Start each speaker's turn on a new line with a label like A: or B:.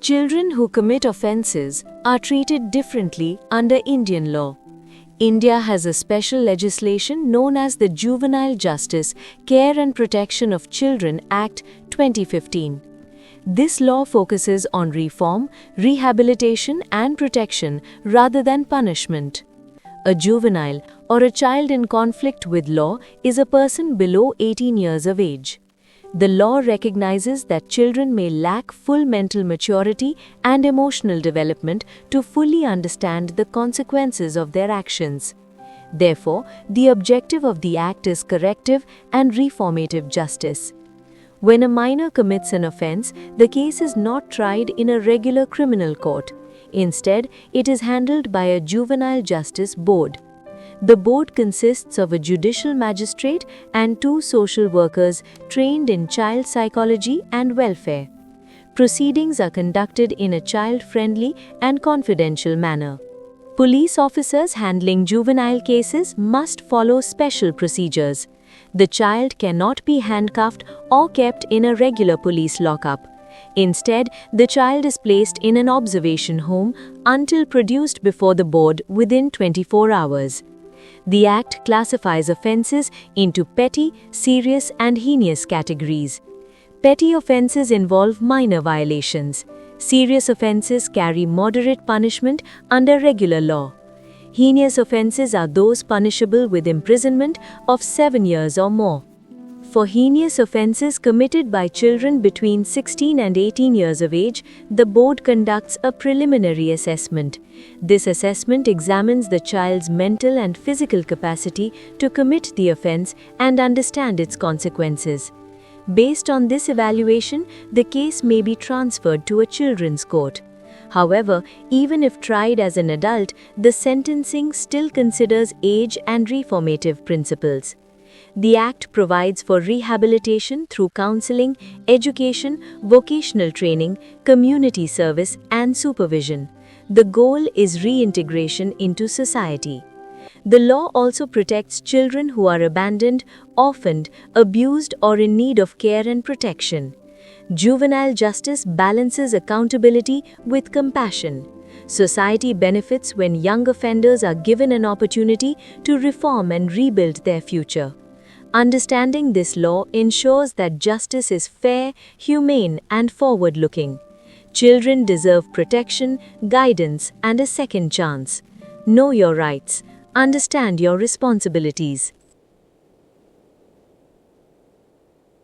A: Children who commit offences are treated differently under Indian law. India has a special legislation known as the Juvenile Justice, Care and Protection of Children Act 2015. This law focuses on reform, rehabilitation and protection rather than punishment. A juvenile or a child in conflict with law is a person below 18 years of age. The law recognizes that children may lack full mental maturity and emotional development to fully understand the consequences of their actions. Therefore, the objective of the Act is corrective and reformative justice. When a minor commits an offense, the case is not tried in a regular criminal court. Instead, it is handled by a juvenile justice board. The board consists of a judicial magistrate and 2 social workers trained in child psychology and welfare. Proceedings are conducted in a child-friendly and confidential manner. Police officers handling juvenile cases must follow special procedures. The child cannot be handcuffed or kept in a regular police lockup. Instead, the child is placed in an observation home until produced before the board within 24 hours. The Act classifies offences into petty, serious and heinous categories. Petty offences involve minor violations. Serious offences carry moderate punishment under regular law. Heinous offences are those punishable with imprisonment of 7 years or more. For heinous offences committed by children between 16 and 18 years of age, the board conducts a preliminary assessment. This assessment examines the child's mental and physical capacity to commit the offence and understand its consequences. Based on this evaluation, the case may be transferred to a children's court. However, even if tried as an adult, the sentencing still considers age and reformative principles. The Act provides for rehabilitation through counseling, education, vocational training, community service, and supervision. The goal is reintegration into society. The law also protects children who are abandoned, orphaned, abused, or in need of care and protection. Juvenile justice balances accountability with compassion. Society benefits when young offenders are given an opportunity to reform and rebuild their future. Understanding this law ensures that justice is fair, humane, and forward-looking. Children deserve protection, guidance, and a second chance. Know your rights. Understand your responsibilities.